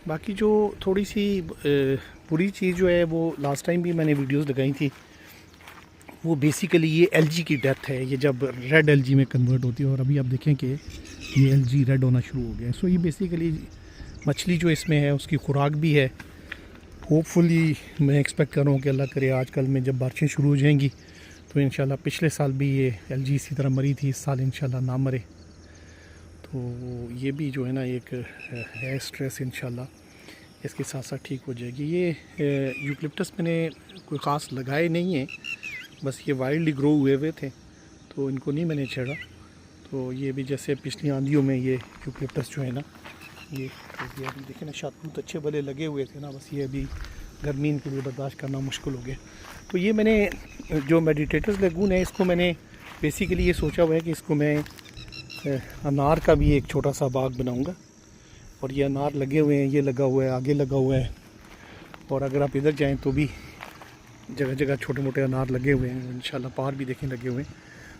बाकी जो थोड़ी सी बुरी चीज़ जो है वो लास्ट टाइम भी मैंने वीडियोस लगाई थी, वो बेसिकली ये एलजी की डेथ है। ये जब रेड एलजी में कन्वर्ट होती है और अभी आप देखें कि ये एलजी रेड होना शुरू हो गया है। सो ये बेसिकली मछली जो इसमें है उसकी खुराक भी है। होपफुली मैं एक्सपेक्ट कर रहा हूँ कि अल्लाह करे आजकल में जब बारिशें शुरू हो जाएंगी तो इंशाल्लाह, पिछले साल भी ये एलजी इसी तरह मरी थी, इस साल इंशाल्लाह ना मरे। तो ये भी जो है ना एक है स्ट्रेस, इंशाल्लाह इसके साथ साथ ठीक हो जाएगी। ये यूकलिप्टस मैंने कोई ख़ास लगाए नहीं है, बस ये वाइल्डली ग्रो हुए थे तो इनको नहीं मैंने छेड़ा। तो ये भी जैसे पिछली आंधियों में ये यूकलिप्टस जो है ना ये अभी देखें ना, शातूत अच्छे भले लगे हुए थे ना, बस ये अभी गर्मी इनके लिए बर्दाश्त करना मुश्किल हो गया। तो ये मैंने जो मेडिटेटर्स लगून है इसको मैंने बेसिकली ये सोचा हुआ है कि इसको मैं अनार का भी एक छोटा सा बाग बनाऊंगा। और ये अनार लगे हुए हैं, ये लगा हुआ है, आगे लगा हुआ है, और अगर आप इधर जाएं तो भी जगह जगह छोटे मोटे अनार लगे हुए हैं। इंशाल्लाह पार भी देखें लगे हुए हैं।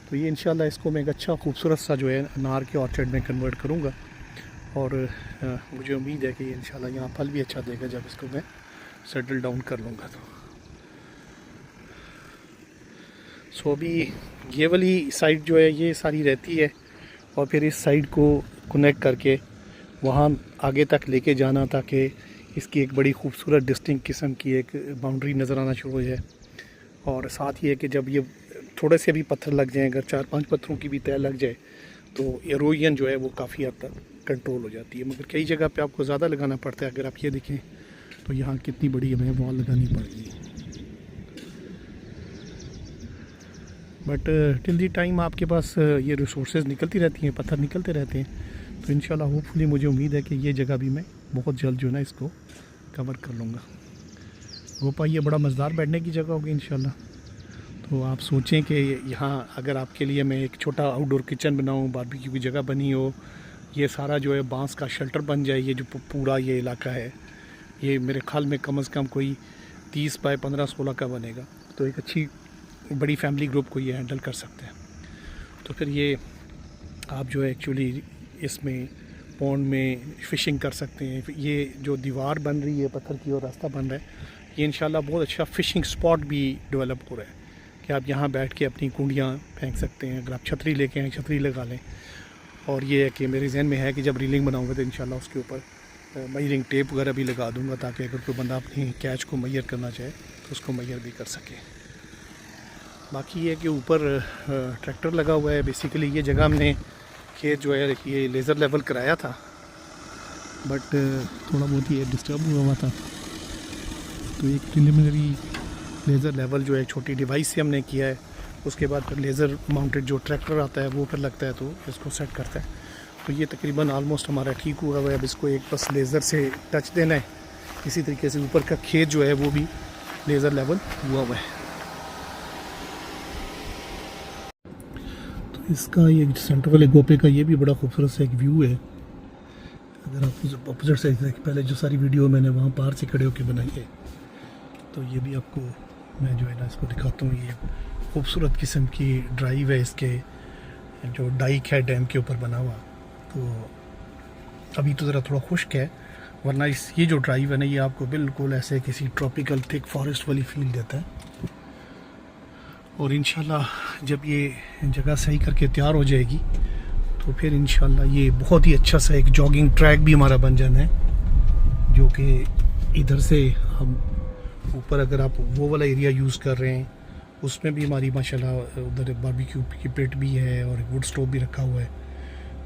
तो ये इंशाल्लाह इसको मैं एक अच्छा खूबसूरत सा जो है अनार के ऑर्चर्ड में कन्वर्ट करूँगा। और मुझे उम्मीद है कि इंशाल्लाह यहाँ फल भी अच्छा देगा जब इसको मैं सेटल डाउन कर लूँगा। तो सो अभी ये वाली साइड जो है ये सारी रहती है, और फिर इस साइड को कनेक्ट करके वहाँ आगे तक लेके जाना ताकि इसकी एक बड़ी खूबसूरत डिस्टिंक्ट किस्म की एक बाउंड्री नज़र आना शुरू हो जाए। और साथ ही है कि जब ये थोड़े से भी पत्थर लग जाएँ, अगर 4-5 पत्थरों की भी तय लग जाए तो एरोजन जो है वो काफ़ी हद तक कंट्रोल हो जाती है। मगर कई जगह पे आपको ज़्यादा लगाना पड़ता है। अगर आप ये देखें तो यहाँ कितनी बड़ी हमें वॉल लगानी पड़ेगी, बट टिल दी टाइम आपके पास ये रिसोर्सेज निकलती रहती हैं, पत्थर निकलते रहते हैं। तो इंशाल्लाह होपफुली मुझे उम्मीद है कि ये जगह भी मैं बहुत जल्द जो है ना इसको कवर कर लूँगा। गोपा ये बड़ा मज़ेदार बैठने की जगह होगी इंशाल्लाह। तो आप सोचें कि यहाँ अगर आपके लिए मैं एक छोटा आउटडोर किचन बनाऊँ, बारबेक्यू की जगह बनी हो, ये सारा जो है बांस का शेल्टर बन जाए, ये जो पूरा ये इलाका है ये मेरे ख्याल में कम से कम कोई 30 बाय 15-16 का बनेगा। तो एक अच्छी बड़ी फैमिली ग्रुप को ये हैंडल कर सकते हैं। तो फिर ये आप जो है एक्चुअली इसमें पॉन्ड में फ़िशिंग कर सकते हैं। ये जो दीवार बन रही है पत्थर की और रास्ता बन रहा है, ये इंशाल्लाह बहुत अच्छा फ़िशिंग स्पॉट भी डेवलप हो रहा है कि आप यहाँ बैठ के अपनी कुंडियाँ फेंक सकते हैं। अगर आप छतरी लेके आएँ छतरी लगा लें। और ये है कि मेरे जहन में है कि जब रीलिंग बनाऊँगा तो इंशाल्लाह उसके ऊपर मेजरिंग टेप वगैरह भी लगा दूँगा ताकि अगर कोई बंदा अपनी कैच को मेजर करना चाहे तो उसको मेजर भी कर सके। बाकी ये है कि ऊपर ट्रैक्टर लगा हुआ है। बेसिकली ये जगह हमने खेत जो है ये लेज़र लेवल कराया था, बट थोड़ा बहुत ही डिस्टर्ब हुआ था। तो एक प्रिलिमिनरी लेज़र लेवल जो है छोटी डिवाइस से हमने किया है। उसके बाद फिर लेज़र माउंटेड जो ट्रैक्टर आता है वो फिर लगता है तो इसको सेट करता है। तो ये तकरीबन आलमोस्ट हमारा ठीक हुआ हुआ है। अब इसको एक बस लेज़र से टच देना है। इसी तरीके से ऊपर का खेत जो है वो भी लेज़र लेवल हुआ हुआ है। तो इसका ये सेंटर वाले गोपे का ये भी बड़ा खूबसूरत सा एक व्यू है। अगर आप अपोजिट साइड से पहले जो सारी वीडियो मैंने वहाँ पार से खड़े होकर बनाई है, तो ये भी आपको मैं जो है ना इसको दिखाता हूँ। ये खूबसूरत किस्म की ड्राइव है, इसके जो डाइक है डैम के ऊपर बना हुआ। तो अभी तो ज़रा थोड़ा खुश्क है, वरना ये जो ड्राइव है ना ये आपको बिल्कुल ऐसे किसी ट्रॉपिकल थिक फॉरेस्ट वाली फील देता है। और इंशाल्लाह जब ये जगह सही करके तैयार हो जाएगी तो फिर इंशाल्लाह ये बहुत ही अच्छा सा एक जॉगिंग ट्रैक भी हमारा बन जाना है, जो कि इधर से हम ऊपर अगर आप वो वाला एरिया यूज़ कर रहे हैं उसमें भी हमारी माशाल्लाह उधर बारबेक्यू की पिट भी है और वुड स्टोव भी रखा हुआ है,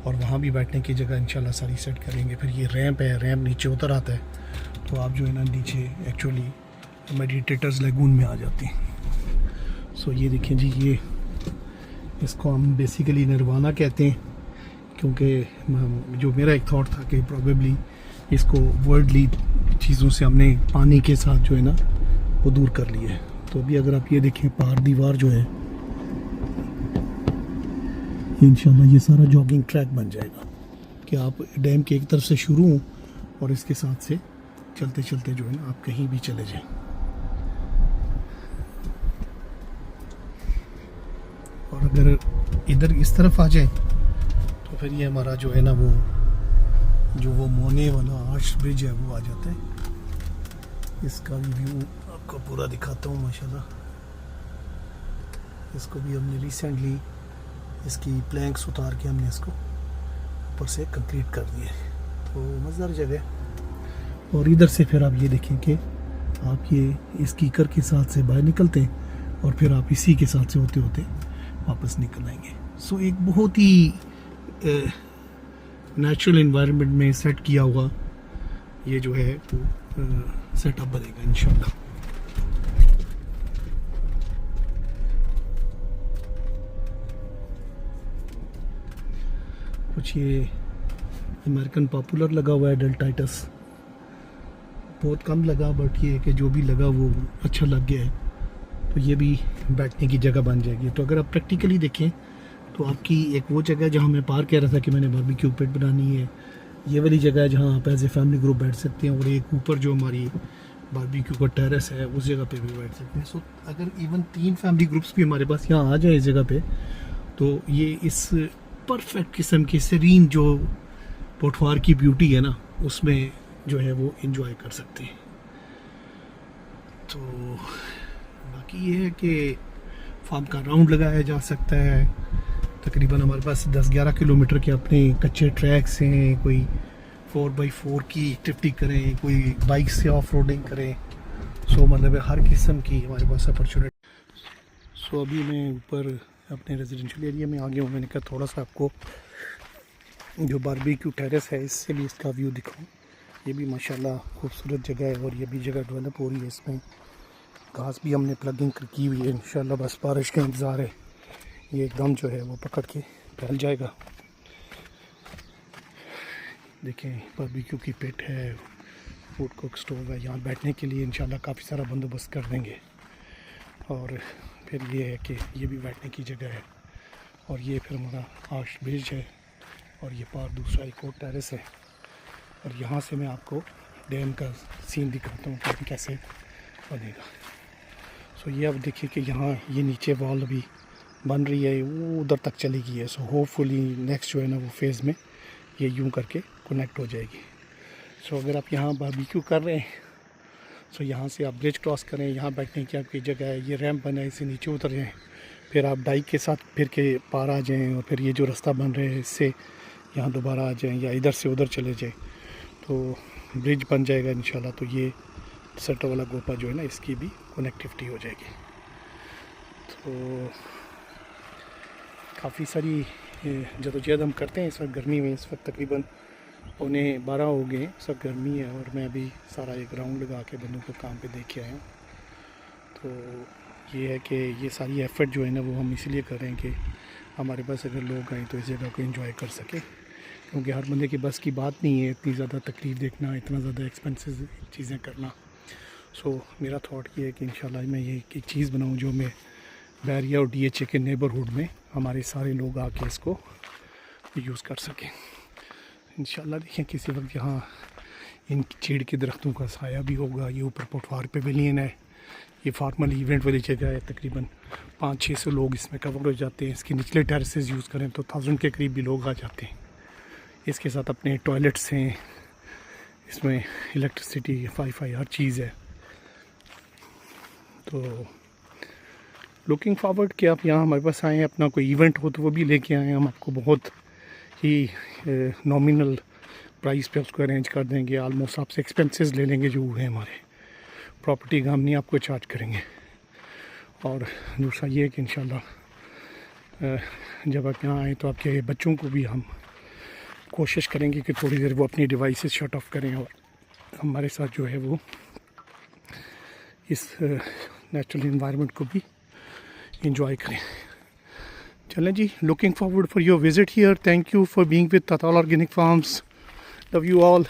और वहाँ भी बैठने की जगह इंशाल्लाह सारी सेट करेंगे। फिर ये रैंप है, रैंप नीचे उतर आता है तो आप जो है ना नीचे एक्चुअली मेडिटेटर्स लगून में आ जाते हैं। सो ये देखें जी, ये इसको हम बेसिकली निर्वाणा कहते हैं, क्योंकि जो मेरा एक थॉट था कि प्रोबेबली इसको वर्ल्डली चीज़ों से हमने पानी के साथ जो है ना वो दूर कर लिया है। तो अभी अगर आप ये देखें पार दीवार जो है इंशाल्लाह ये सारा जॉगिंग ट्रैक बन जाएगा कि आप डैम के एक तरफ से शुरू हों और इसके साथ से चलते चलते जो है ना आप कहीं भी चले जाएं। और अगर इधर इस तरफ आ जाए तो फिर ये हमारा जो है ना वो जो वो मोने वाला आर्च ब्रिज है वो आ जाता है। इसका भी व्यू आपको पूरा दिखाता हूँ माशाल्लाह। इसको भी हमने रिसेंटली इसकी प्लैंक्स उतार के हमने इसको ऊपर से कंक्रीट कर दिया है, तो मज़ेदार जगह है। और इधर से फिर आप ये देखें कि आप ये इस कीकर के साथ से बाहर निकलते हैं और फिर आप इसी के साथ से होते होते वापस निकल आएंगे। सो एक बहुत ही नेचुरल एनवायरनमेंट में सेट किया हुआ ये जो है वो सेटअप बनेगा इंशाल्लाह। कुछ ये अमेरिकन पॉपुलर लगा हुआ है डेल्टाइटस, बहुत कम लगा, बट ये है कि जो भी लगा वो अच्छा लग गया है, तो ये भी बैठने की जगह बन जाएगी। तो अगर आप प्रैक्टिकली देखें तो आपकी एक वो जगह जहाँ मैं पार कह रहा था कि मैंने बारबेक्यू पिट बनानी है, ये वाली जगह है जहाँ आप एज ए फैमिली ग्रुप बैठ सकते हैं, और एक ऊपर जो हमारी बारबेक्यू का टेरेस है उस जगह पे भी बैठ सकते हैं। सो अगर इवन 3 फैमिली ग्रुप्स भी हमारे पास यहाँ आ जाए इस जगह पे, तो ये इस परफेक्ट किस्म की सीरीन जो पोठवार की ब्यूटी है ना, उसमें जो है वो एंजॉय कर सकते हैं। तो बाकी ये है कि फार्म का राउंड लगाया जा सकता है। तकरीबन हमारे पास 10-11 किलोमीटर के अपने कच्चे ट्रैक्स हैं, कोई 4x4 की एक्टिविटी करें, कोई बाइक से ऑफ रोडिंग करें। सो मतलब हर किस्म की हमारे पास अपॉर्चुनिटी। सो अभी मैं ऊपर अपने रेजिडेंशियल एरिया में आ गया हूँ। मैंने कहा थोड़ा सा आपको जो बारबेक्यू टेरेस है इससे भी इसका व्यू दिखाऊँ। ये भी माशाल्लाह खूबसूरत जगह है और ये भी जगह डेवलप हो रही है। इसमें घास भी हमने प्लगिंग की हुई है इंशाल्लाह, बस बारिश का इंतज़ार है। ये एकदम जो है वो पकड़ के फैल जाएगा। देखें बारबेक्यू की पिट है, फूड कुक स्टोव है, यहाँ बैठने के लिए इंशाल्लाह काफ़ी सारा बंदोबस्त कर देंगे। और फिर ये है कि ये भी बैठने की जगह है, और ये फिर हमारा आर्च ब्रिज है, और ये पार दूसरा एक और टेरेस है। और यहाँ से मैं आपको डैम का सीन दिखाता हूँ कि कैसे बनेगा। सो ये अब देखिए कि यहाँ ये नीचे वॉल अभी बन रही है, वो उधर तक चली गई है। सो होपफुली नेक्स्ट जो है ना वो फेज़ में ये यूं करके कनेक्ट हो जाएगी। सो अगर आप यहाँ बारबेक्यू कर रहे हैं, सो यहाँ से आप ब्रिज क्रॉस करें, यहाँ बैठने की आपकी जगह है, ये रैंप बना है, इससे नीचे उतर जाएँ, फिर आप डाइक के साथ फिर के पार आ जाएँ, और फिर ये जो रास्ता बन रहे हैं इससे यहाँ दोबारा आ जाएँ, या इधर से उधर चले जाएँ, तो ब्रिज बन जाएगा इंशाल्लाह। तो ये सट्टा वाला गोपा जो है ना, इसकी भी कनेक्टिविटी हो जाएगी। तो काफ़ी सारी जदोजहद हम करते हैं इस वक्त गर्मी में। इस वक्त तकरीबन 11:15 हो गए, इस वक्त गर्मी है, और मैं अभी सारा एक राउंड लगा के बंदों को काम पे देख के आया हूँ। तो ये है कि ये सारी एफ़र्ट जो है ना वो हम इसलिए कर रहे हैं कि हमारे पास अगर लोग आएँ तो इस जगह को एंजॉय कर सकें, क्योंकि हर बंदे की बस की बात नहीं है इतनी ज़्यादा तकलीफ़ देखना, इतना ज़्यादा एक्सपेंसिव चीज़ें करना। सो मेरा थॉट ये है कि इंशाल्लाह मैं ये एक चीज़ बनाऊँ जो मैं बैरिया और DHA के नेबरहुड में हमारे सारे लोग आके इसको यूज़ कर सकें इंशाल्लाह। देखें किसी वक्त यहाँ इन चीड़ के दरख्तों का साया भी होगा। ये ऊपर पोठवार पेविलियन है, ये फॉर्मल इवेंट वाली जगह है, तकरीबन 500-600 लोग इसमें कवर हो जाते हैं। इसके निचले टेरेसेस यूज़ करें तो 1000 के करीब भी लोग आ जाते हैं। इसके साथ अपने टॉयलेट्स हैं, इसमें इलेक्ट्रिसिटी वाईफाई हर चीज़ है। तो लुकिंग फॉरवर्ड कि आप यहाँ हमारे पास आएँ, अपना कोई इवेंट हो तो वो भी लेके आएँ, हम आपको बहुत ही नॉमिनल प्राइस पे उसको अरेंज कर देंगे। आलमोस्ट आपसे एक्सपेंसेस ले लेंगे जो है हमारे प्रॉपर्टी का, हम नहीं आपको चार्ज करेंगे। और दूसरा ये है कि इंशाल्लाह जब आप यहाँ आएँ तो आपके बच्चों को भी हम कोशिश करेंगे कि थोड़ी देर वो अपनी डिवाइसेस शट ऑफ करें और हमारे साथ जो है वो इस नेचुरल इन्वायरमेंट को भी इंजॉय करें। चलें जी, looking forward for your visit here. Thank you for being with Tatal organic farms. Love you all.